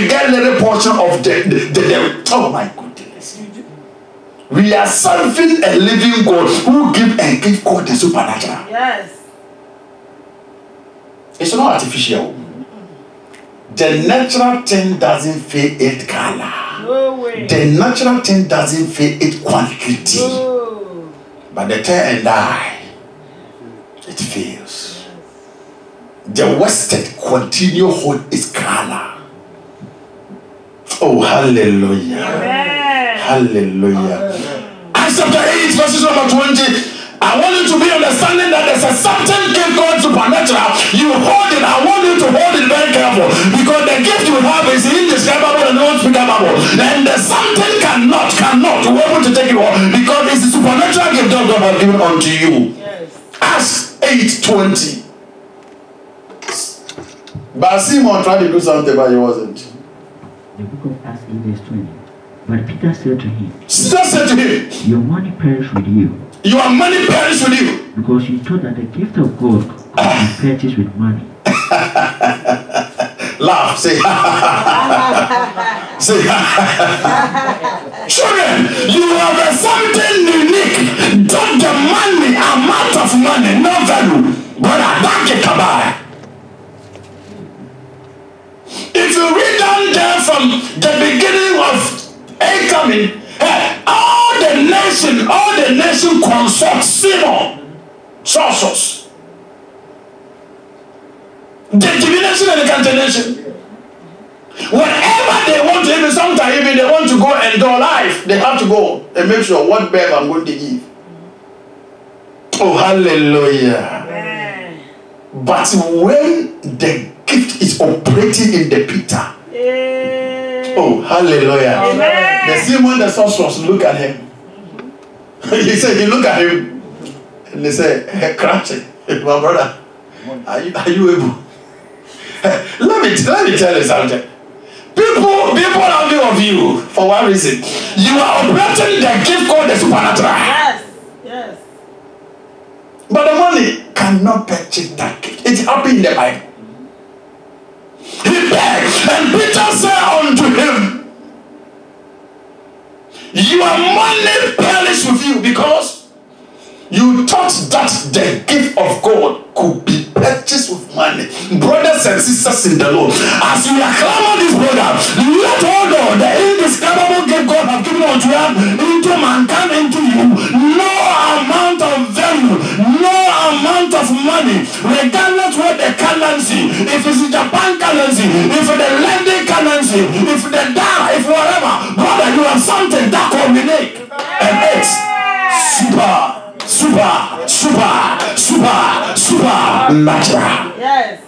and get a little portion of the oh my goodness. We are serving a living God who give God the supernatural. Yes. It's not artificial. The natural thing doesn't fit its color. No way. The natural thing doesn't fit its quantity. No. But the third and die, it fails. The wasted continue hold its color. Oh, hallelujah. Amen. Hallelujah. Acts chapter 8, verses number 20. I want you to be understanding that there's a certain gift called supernatural. You hold it. I want you to hold it very careful. Because the gift you have is indescribable and unspeakable. And there's something cannot be able to take it off. Because it's a supernatural gift that God has given unto you. Yes. Acts 8:20. But Simon tried to do something, but he wasn't. The book of Acts 8:20. But Peter said to him, Your money perish with you. Your money perish with you. Because you thought that the gift of God could be purchased with money. Laugh, say say children, you have something unique. Don't the money, amount of money, no value. But I back it kabaya. If you read down there from the beginning of coming, all the nation consult Simon, Sources, the divination and the cantonation. Whatever they want to, even sometimes even they want to go and do life, they have to go and make sure what babe I'm going to give. Oh, hallelujah. Amen. But when the gift is operating in the Peter, oh, hallelujah. Amen. The Simon the sorcerers look at him. He said, he look at him and they say, hey, crouching, my brother, are you able? Let me tell you something. People are view of you for one reason. You are operating the gift called the supernatural. Yes. Yes. But the money cannot purchase that gift. It happened in the Bible. He begged, and Peter said unto him, your money perish with you because you thought that the gift of God could be purchased with money. Brothers and sisters in the Lord, as we acclaim this brother, let all know the indescribable gift God has given unto you, into mankind, into you, no amount of value, no amount of money, regardless what the currency, if it's Japan currency, if it's the London currency, if the dollar, if whatever, brother, you have something that combinate, and it's super natural. Yes.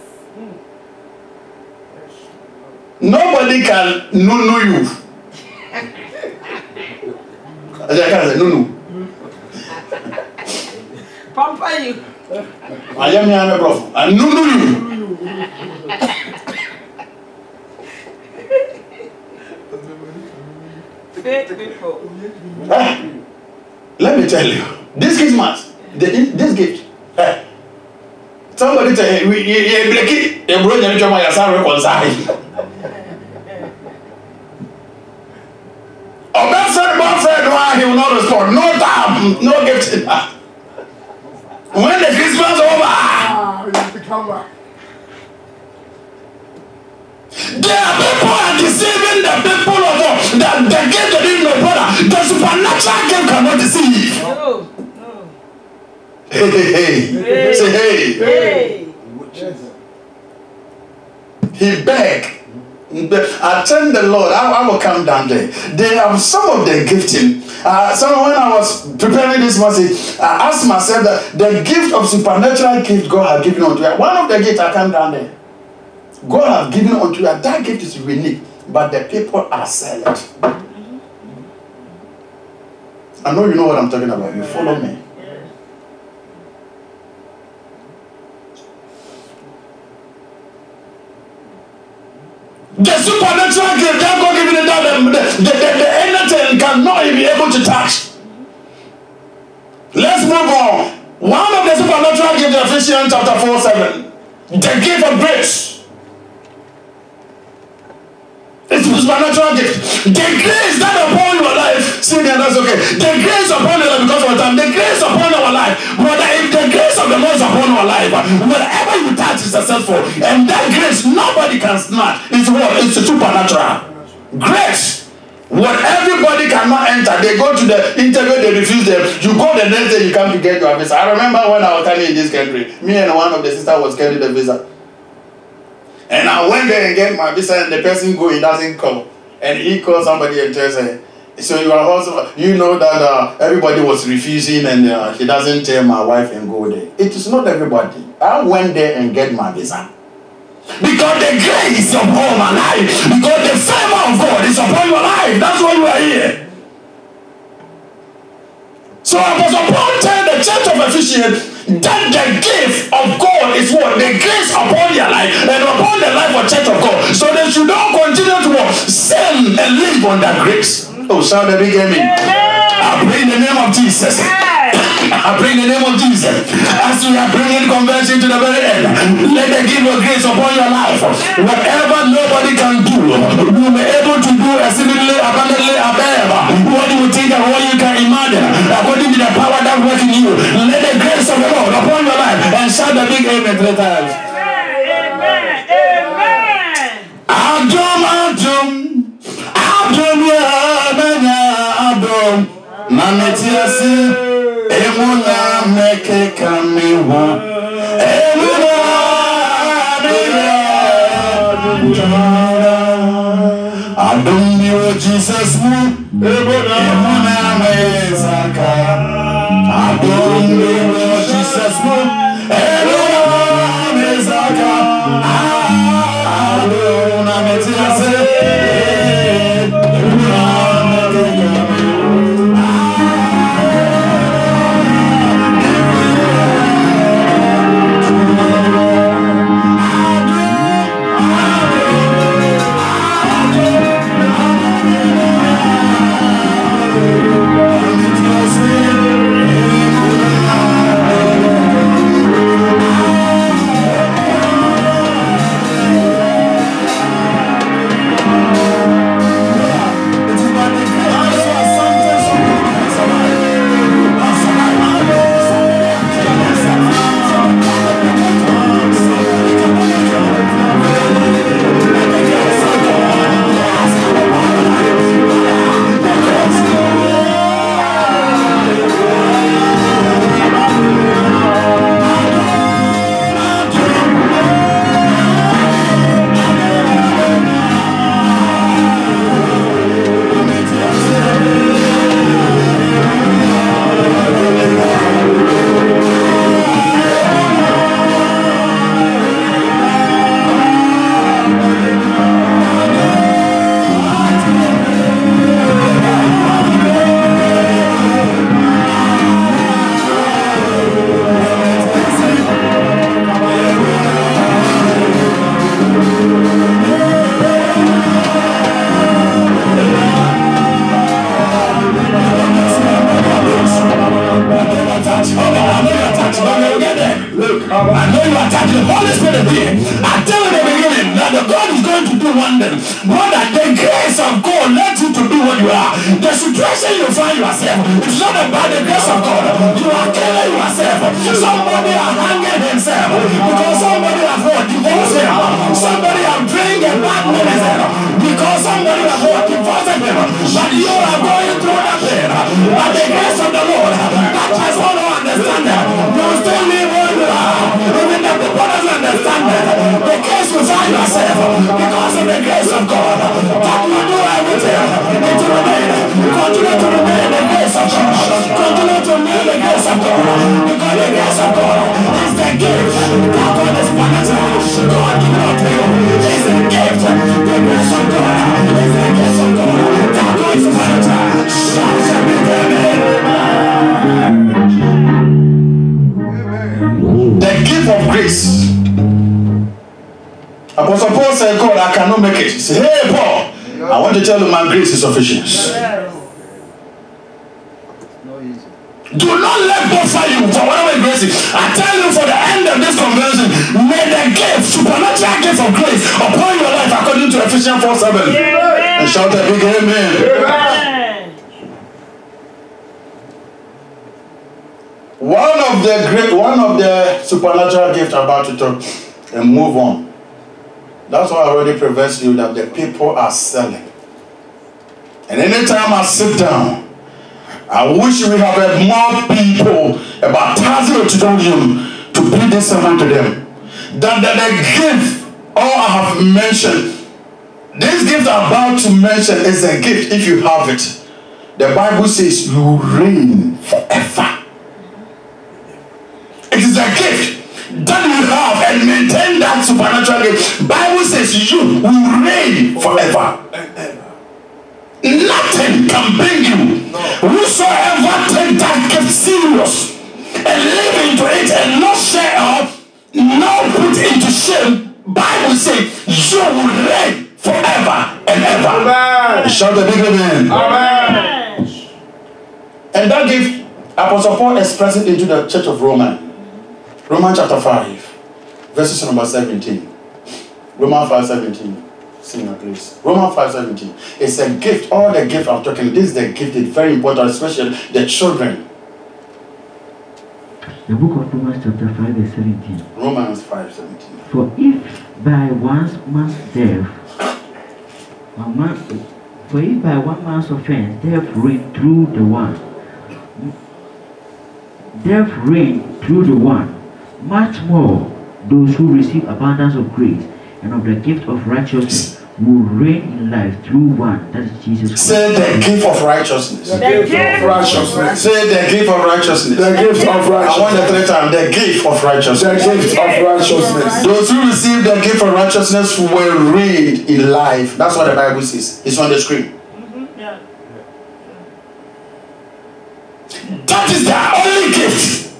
Nobody can know you. I can't say no. Pamper you. I am here, bro. I know you. Fake people. Let me tell you, this Christmas, this gift. Somebody tell you, you bro, you know my son reconcile. Boyfriend, why he will not respond? No time, no gift. When the Christmas over, there are people are deceiving the people of God. That the gift they didn't know, brother. The supernatural gift cannot deceive. No. Hey. Say hey. He begged. I tell the Lord, I will come down there. They have some of the gifting. So when I was preparing this message, I asked myself that the gift of supernatural gift God has given unto you. One of the gifts I come down there. God has given unto you. That gift is unique, but the people are silent. I know you know what I'm talking about. You follow me. The supernatural gift that God given it down, the anything cannot be able to touch. Let's move on. One of the supernatural gifts, Ephesians chapter 4:7, the gift of grace. gift. The grace that upon your life, see me, that's okay. The grace upon your life because of time. The grace upon our life, brother. If the grace of the Lord is upon our life, whatever you touch is successful, and that grace nobody can snatch. It's what? It's supernatural grace. What everybody cannot enter, they go to the interview, they refuse them. You go the next day, you come to get your visa. I remember when I was coming in this country, me and one of the sisters was carrying the visa. And I went there and get my visa, and the person go, he doesn't come. And he called somebody and tells her, so you are also, you know that everybody was refusing, and he doesn't tell my wife and go there. It is not everybody. I went there and get my visa. Because the grace upon my life, because the favor of God is upon your life. That's why you are here. So Apostle Paul tell the church of Ephesians that the gift of God is what? The grace upon your life and upon the life of church of God. So they should not continue to what? Sin and live on that grace. Oh, shout the big amen. I pray in the name of Jesus. I pray in the name of Jesus. As we are bringing conversion to the very end, let the gift of grace upon your life. Whatever nobody can do, you may be able to do exceedingly abundantly above what you think and what you can imagine, according to the power that works in you. Let the grace of the Lord upon your life, and shout the big amen 3 times. Amen. Amen. Adum, Adum, Adum, Adum, Mametiasi. Emuna meke kamiwa, emuna adum yo Jesus mu, emuna mezaka, adum yo Jesus mu, emuna mezaka, adum mezaka. Apostle Paul said, God, I cannot make it. He said, hey, Paul, I want to tell you my grace is sufficient. Do not let God fight you for whatever grace is. I tell you, for the end of this conversion, may the gift, supernatural gift of grace upon your life according to Ephesians 4:7. And shout a big amen. Amen. One of the supernatural gifts I'm about to talk and move on. That's why I already prevents you that the people are selling. And anytime I sit down, I wish we have had more people, about 1,000 auditorium, to bring this sermon to them. That the gift, all I have mentioned, this gift I'm about to mention is a gift if you have it. The Bible says you reign forever. It is a gift that you have and maintain that supernatural gift. Bible says you will reign forever. Nothing can bring you. Whosoever take that gift serious and live into it and not share up, not put into shame, Bible says you will reign forever and ever. Amen. Shout a big amen. Amen. And that gift, Apostle Paul expressed it into the church of Romans. Romans chapter 5, verses number 17. Romans 5:17. Sing that please. Romans 5:17. It's a gift. All the gift I'm talking, this is the gift. It's very important, especially the children. The book of Romans chapter 5 verse 17. Romans 5:17. For if by one man's death, for if by one man's offense death reigned through the one, much more those who receive abundance of grace and of the gift of righteousness will reign in life through one, that is Jesus Christ. Say the gift of righteousness. The gift of righteousness. Say the gift of righteousness. The gift of righteousness. I want the third time. The gift of righteousness. The gift of righteousness. Those who receive the gift of righteousness will reign in life. That's what the Bible says. It's on the screen. Yeah. That is the only gift.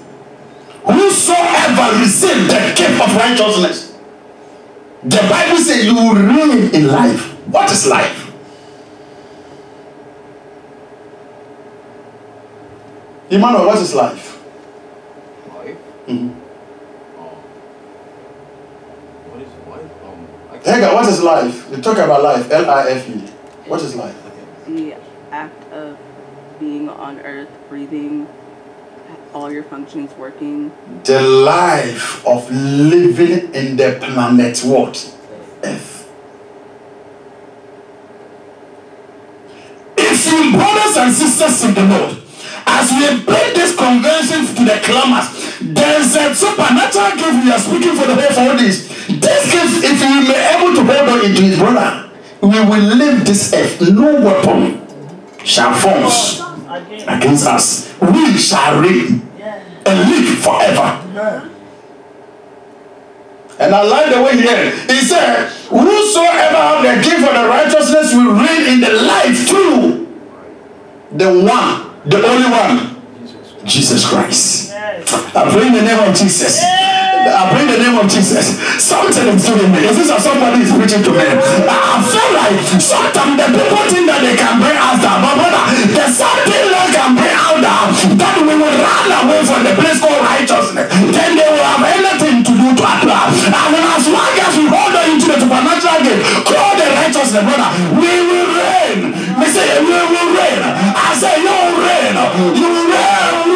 Whosoever receive the gift of righteousness, the Bible says you will reign in life. What is life? Emmanuel, what is life? Life? Mm-hmm. What is life? Hagar, what is life? We talk about life. L-I-F-E. What is life? The act of being on earth, breathing, all your functions working. The life of living in the planet what? Earth. If you brothers and sisters in the Lord, as we bring this convention to the climax, there is a supernatural gift we are speaking for the whole 4 days. This gift, if we may able to hold on into his brother, we will leave this earth. No weapon shall form against us. We shall reign and live forever. And I like the way he said, whosoever have the gift of the righteousness will reign in the life through the one, the only one, Jesus Christ. I pray in the name of Jesus. I pray in the name of Jesus. Something is doing me. Is this how somebody is preaching to me? I feel like sometimes the people think that they can bring us down. But brother, there's something that can bring out down, that we will run away from the place called righteousness. Then they will have anything to do to apply. And as long as we hold on into the supernatural gift called the righteousness, brother, we will reign. We say we will reign. I say you will reign. You will reign.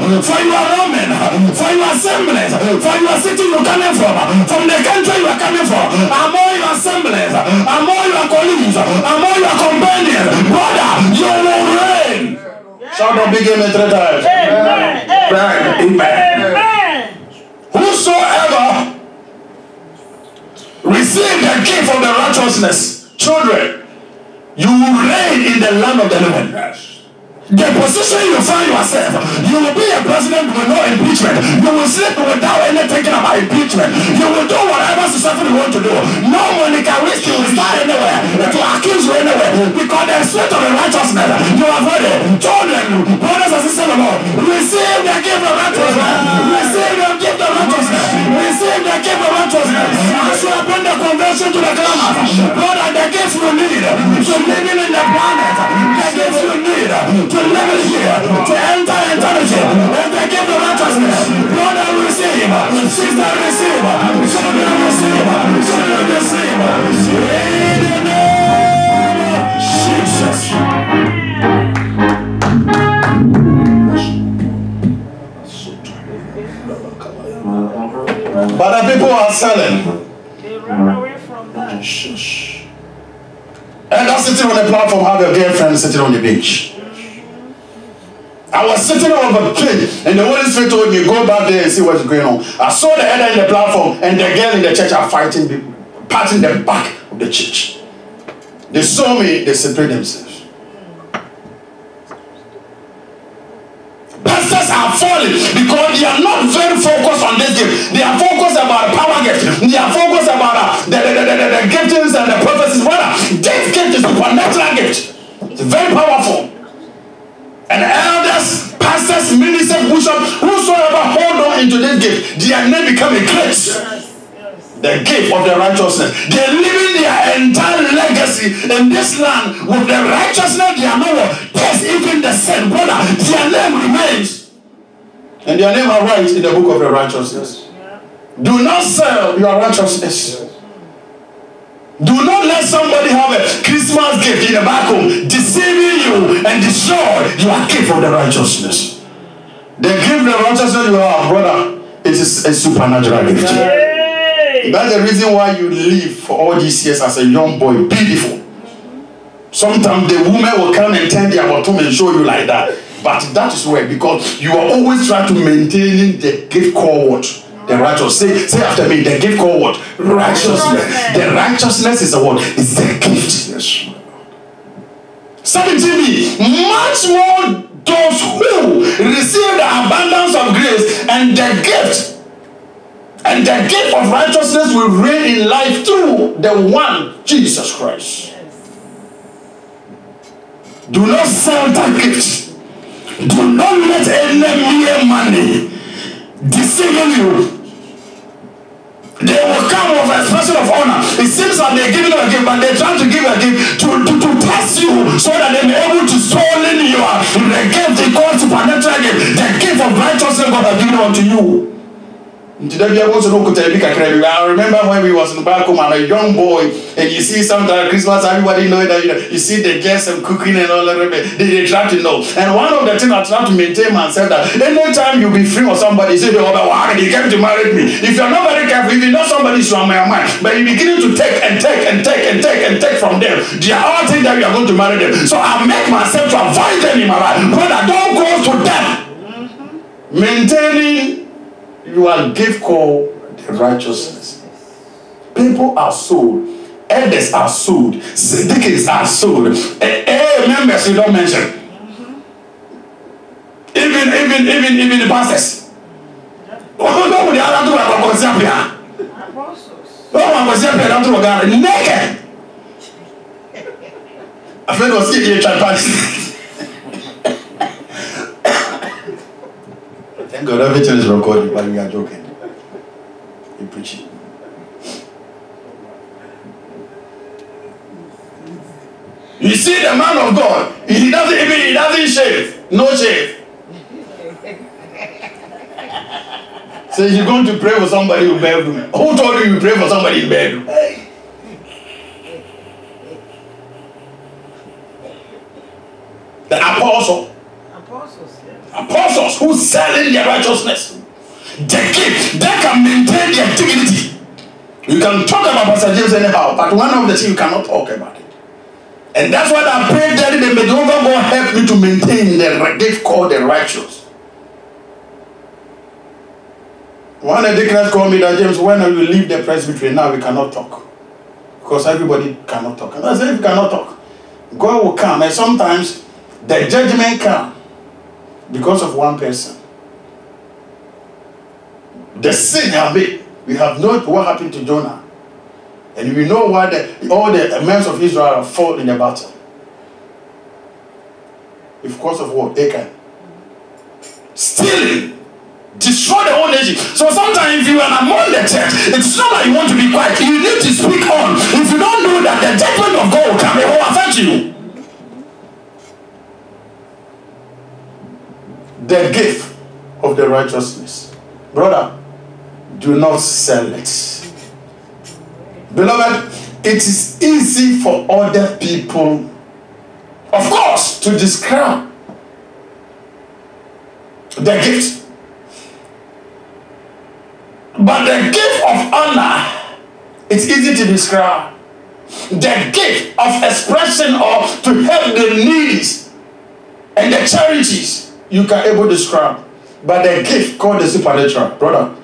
For your women, for your assemblies, for your city you're coming from the country you are coming from, among your assemblies, among your colleagues, among your companions, brother, you will reign. Shout out big amen 3 times. Amen. Whosoever receive the gift of the righteousness, children, you will reign in the land of the living. The position you find yourself, you will be a president with no impeachment. You will sleep without any thinking about impeachment. You will do whatever society want to do. No Monica Risky will start anywhere to accuse you anywhere, because the spirit of the righteousness you have already. Children, brothers and sisters of the Lord, receive the gift of righteousness. Receive the gift of righteousness. Receive the gift of righteousness. As you bring the convention to the climax, brother, the gifts you need to living in the planet, the gifts you need to live in here, to enter eternity, and the gift of righteousness. Brother, receive. Sister, receive. Children, receive. Children, receive. In the name of And I'm sitting on the platform, have a girlfriend sitting on the bench. I was sitting on the plane, and the Holy Spirit told me, go back there and see what's going on. I saw the elder in the platform, and the girl in the church are fighting, patting the back of the church. They saw me, they separated themselves. Pastors are falling because they are not very focused on this gift. They are focused about the power gift. They are focused about the giftings and the prophecies. Brother, this gift is a supernatural gift. It's very powerful. And elders, pastors, ministers, bishops, whosoever hold on into this gift, their name become a great. The gift of the righteousness. They're living their entire legacy in this land with the righteousness they are not. Yes, even the sin, brother, their name remains. And their name are right in the book of the righteousness. Do not sell your righteousness. Do not let somebody have a Christmas gift in the back home, deceiving you and destroy your gift of the righteousness. The gift of the righteousness you have, brother, it is a supernatural gift. That's the reason why you live for all these years as a young boy, beautiful. Sometimes the woman will come and turn their bottom and show you like that. But that is where, because you are always trying to maintain the gift called what? The righteous. Say after me, the gift called what? Righteousness. The righteousness is the what? It's the gift. Yes. 17b, much more those who receive the abundance of grace and the gift. And the gift of righteousness will reign in life through the one, Jesus Christ. Do not sell that gift. Do not let any mere money deceive you. They will come with a expression of honor. It seems like they're giving you a gift, but they're trying to give a gift to test you so that they may be able to stolen the gift they call supernatural gift. The gift of righteousness God has given unto you. I remember when we was in back home, I'm a young boy, and you see sometimes Christmas, everybody know that you see the guests and cooking and all that. They try to know. And one of the things I try to maintain myself that anytime you be free or somebody say, oh, wow, you came to marry me. If you're not very careful, if you know somebody is from my mind, but you're beginning to take and take and take and take and take from them, they are all things that you are going to marry them. So I make myself to avoid them in my life. Brother, don't go to them. Maintaining your gift called the righteousness. People are sold. Elders are sold. Deacons are sold. Members you don't mention. Even the pastors. Naked. A friend was here party. Thank God everything is recorded, but we are joking. You preach it. You see the man of God, he doesn't shave. No shave. So you're going to pray for somebody in bedroom. Who told you pray for somebody in bedroom? The apostles. Apostles who selling their righteousness. The gift that can maintain their dignity. You can talk about Pastor James anyhow, but one of the things you cannot talk about it. And that's why I pray that the Jehovah God help me to maintain the gift called the righteous. One of the deacons called me that, James, when you leave the presbytery, now we cannot talk. Because everybody cannot talk. And I said, if you cannot talk, God will come. And sometimes the judgment comes because of one person. The sin have been. We have known what happened to Jonah. And we know why all the men of Israel fought in the battle. Because of what? Achan. Stealing. Destroy the whole nation. So sometimes if you are among the church, it's not like you want to be quiet. You need to speak on. If you don't do that, the judgment of God will come. It will affect you. The gift of the righteousness. Brother, do not sell it. Beloved, it is easy for other people, of course, to describe the gift. But the gift of honor, it's easy to describe. the gift of expression or to help the needy and the charities you can able to describe. But the gift called the supernatural, brother,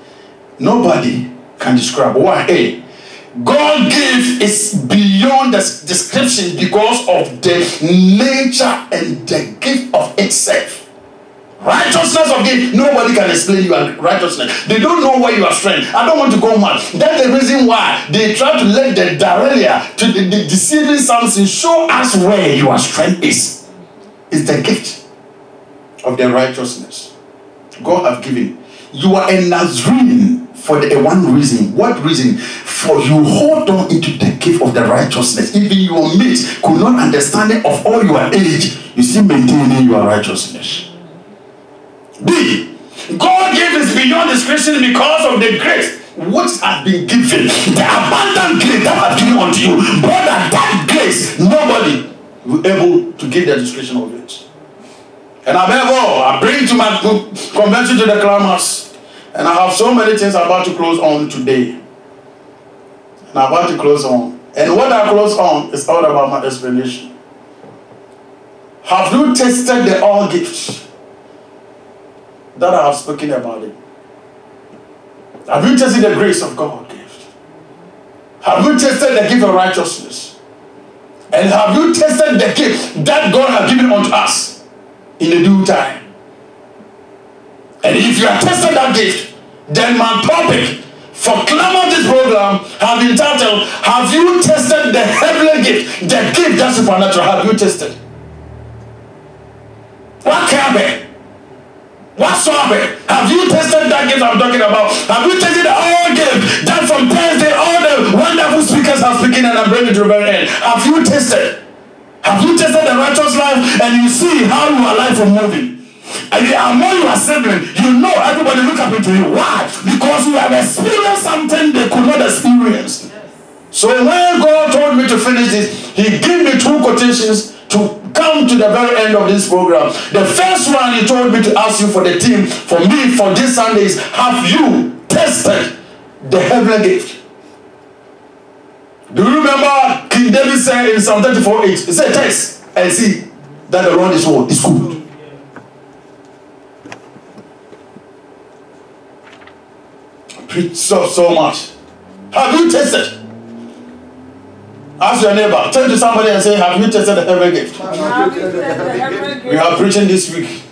nobody can describe. Why? Hey, God gift is beyond the description because of the nature and the gift of itself. Righteousness of gift, nobody can explain your righteousness. They don't know where you are strength. I don't want to go mad. That's the reason why they try to let the Darilia to the deceiving Samson show us where your strength is. It's the gift of the righteousness God have given. You are a Nazarene for the one reason. What reason? For you hold on into the gift of the righteousness. Even your mate could not understand it of all your age, you still maintaining your righteousness. B. God gave is beyond description because of the grace which has been given. The abundant grace that has given unto you. Brother, that grace, nobody will able to give the description of it. And above all, I bring to my convention to the climax. And I have so many things I'm about to close on today. And I'm about to close on. And what I close on is all about my explanation. Have you tasted the all gifts that I have spoken about it? Have you tasted the grace of God gift? Have you tasted the gift of righteousness? And have you tasted the gift that God has given unto us in the due time? And if you have tested that gift, then my topic for climb this program have been titled, have you tested the heavenly gift, the gift that's supernatural? Have you tested? What can be? Whatsoever, have you tested that gift I'm talking about? Have you tested the all gift that from Thursday all the wonderful speakers are speaking and I'm bringing it to the very end? Have you tested? Have you tested the righteous life and you see how your life is moving? And among your siblings, you know everybody look up into you. Why? Because you have experienced something they could not experience. So when God told me to finish this, He gave me two quotations to come to the very end of this program. The first one, He told me to ask you for the team, for me, for this Sunday is, have you tested the heavenly gift? Do you remember King David said in Psalm 34:8, he said, test and see that the Lord is what? Is good. Preach so much. Have you tested? Ask your neighbor, turn to somebody and say, have you tested the heavenly gift? We are preaching this week.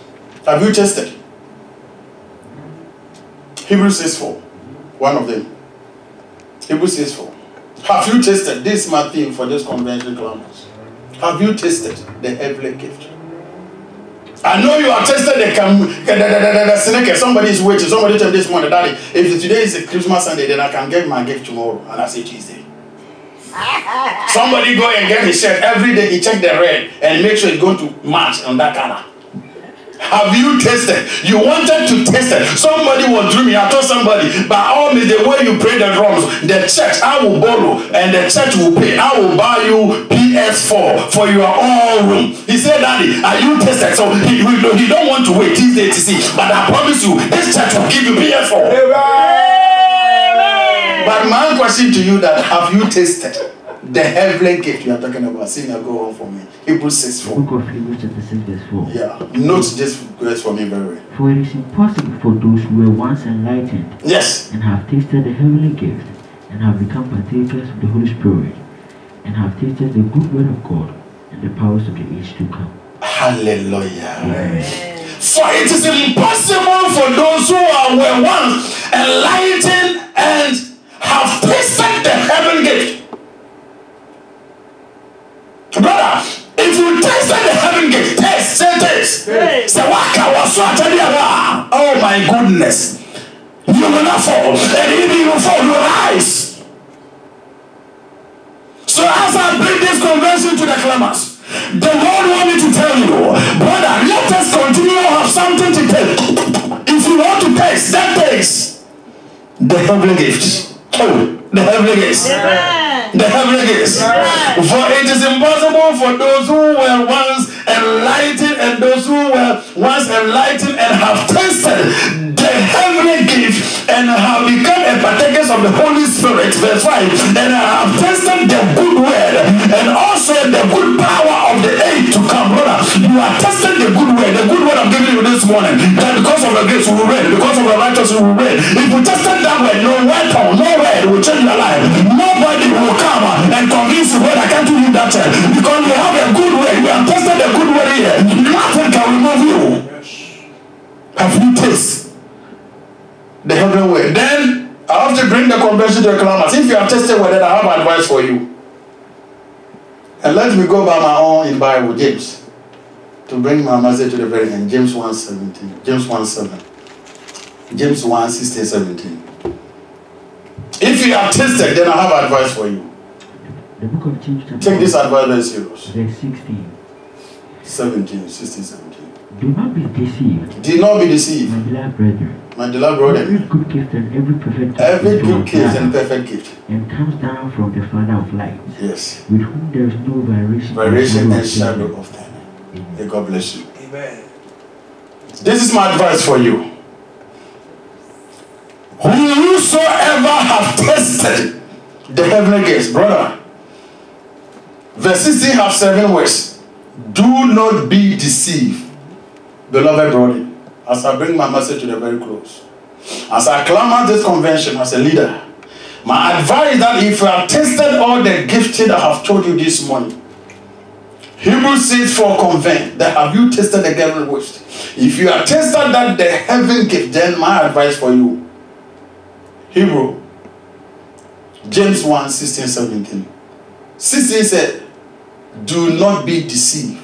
Have you tested? Hebrews 6:4. One of them. Hebrews 6:4. Have you tested? This is my theme for this convention class. Have you tested the heavenly gift? I know you have tested the snake. Somebody is waiting. Somebody told me this morning, Daddy, if today is a Christmas Sunday, then I can get my gift tomorrow. And I say Tuesday. Somebody go and get his shirt every day. He check the red and make sure it's going to match on that color. Have you tested? You wanted to test it. Somebody was dreaming. I told somebody, by all means, the way you play the drums, the church I will borrow and the church will pay. I will buy you PS4 for your own room. He said, Daddy, are you tested? So he don't want to wait this day to see. But I promise you, this church will give you PS4. Amen. But my question to you that have you tasted the heavenly gift you are talking about? See now, go on for me. Hebrews 6:4. Book of Hebrews chapter 6 verse 4. Yeah, note this verse for me very well. For it is impossible for those who were once enlightened, yes, and have tasted the heavenly gift, and have become partakers of the Holy Spirit, and have tasted the good word of God, and the powers of the age to come. Hallelujah. Amen. For it is impossible for those who were once enlightened and have tasted the heavenly gift. Brother, if you tasted the heaven gift, taste, say taste. Say, oh my goodness. You will not fall. And if you will fall, you will rise. So as I bring this convention to the climax, the Lord wants me to tell you, brother, let us continue to have something to taste. If you want to taste, then taste the heavenly gift. Oh, the heavenly gift. The heavenly gifts. For it is impossible for those who were once enlightened and those who were once enlightened and have tasted the heavenly gift and have become a partakers of the Holy Spirit. Verse 5. And have tasted the good word and also the good power of the age to come. Brother, you have tested the good word. The good word I'm giving you this morning. That because of the grace we will read, because of the righteousness we will read. If you tested that word, no weapon, no word will change your life. Nobody will come and convince you, I can't do that. Because we have a good word. We have tested the good word here. Nothing can remove you. Have you tasted the heavenly word? Then I have to bring the conversion to the climax. If you have tested word, then I have advice for you. And let me go by my own in Bible, James, to bring my message to the very end. James 1:17. James 1:7. James 1:16-17. If you have tasted, then I have advice for you. The book of James chapter Take this advice very serious. verse 16. 17, 16, 17. Do not be deceived, Do not be deceived, my beloved brethren. my beloved Every brother. good gift and every perfect gift Every is good from gift and God, perfect gift. and comes down from the Father of lights, Yes. with whom there is no variation, Variation and shadow shadow of of turning. May God bless you. Amen. This is my advice for you. Whosoever have tasted the heavenly gifts, brother. Verse 16 have 7 words. Do not be deceived, beloved brother. As I bring my message to the very close, as I clamor this convention as a leader, my advice is that if you have tasted all the gifting I have told you this morning, Hebrews 6:4 convey that have you tasted the heavenly gift? If you have tasted that the heaven gift, then my advice for you, Hebrew, James 1:16-17. 16 said, do not be deceived.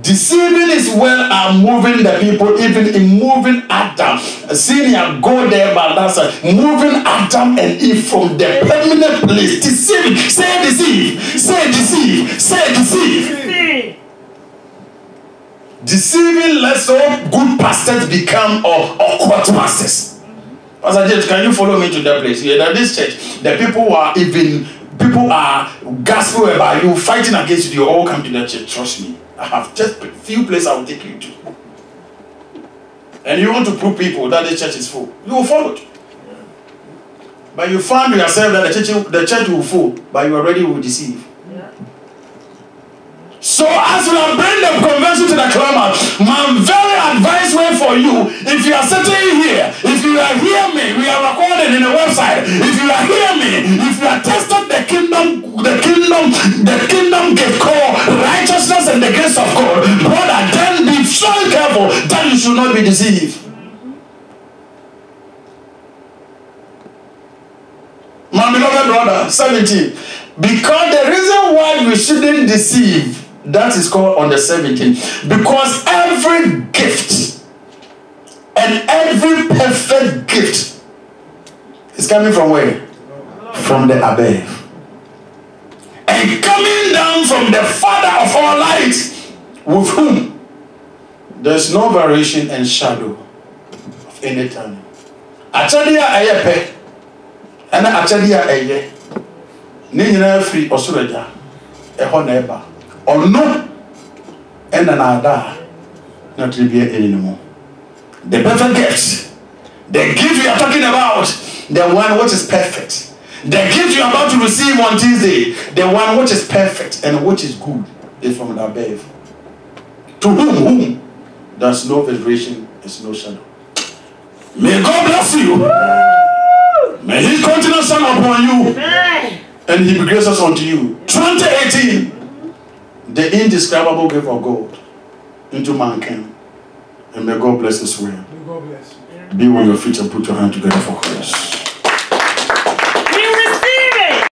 Deceiving is when I'm moving the people, even in moving Adam. Senior go there, but that's moving Adam and Eve from the permanent place. Deceiving. Say deceive. Say deceive. Say deceive. Deceiving lets all good pastors become awkward pastors. Pastor James, can you follow me to that place? Here, at this church, the people are gasping about you, fighting against you. You all come to that church. Trust me. I have just a few places I will take you to. And you want to prove people that the church is full. You will follow it. But you found yourself that the church will full, but you already will deceive. So as we are bringing the convention to the climax, my very advice way for you, if you are sitting here, if you are hearing me, we are recording in the website. If you are hearing me, if you are tested the kingdom gift called righteousness and the grace of God, brother, then be very careful that you should not be deceived. My beloved brother, 17. Because the reason why we shouldn't deceive, that is called on the 17th. Because every gift and every perfect gift is coming from where? From the above. And coming down from the Father of all lights, with whom there's no variation and shadow of any time. Achadia ayepe, and achadia aye. Nina free osuraja, eho neba. Or no, and another, not to be anymore. The perfect gift, the gift we are talking about, the one which is perfect, the gift you are about to receive on Tuesday, the one which is perfect and which is good, is from the above. To whom there's no vibration, there's no shadow. May God bless you. May His countenance shine upon you, and He be gracious unto you. 2018. The indescribable gift of God into mankind. And may God bless His way. May God bless you. Be on your feet and put your hand together for Christ.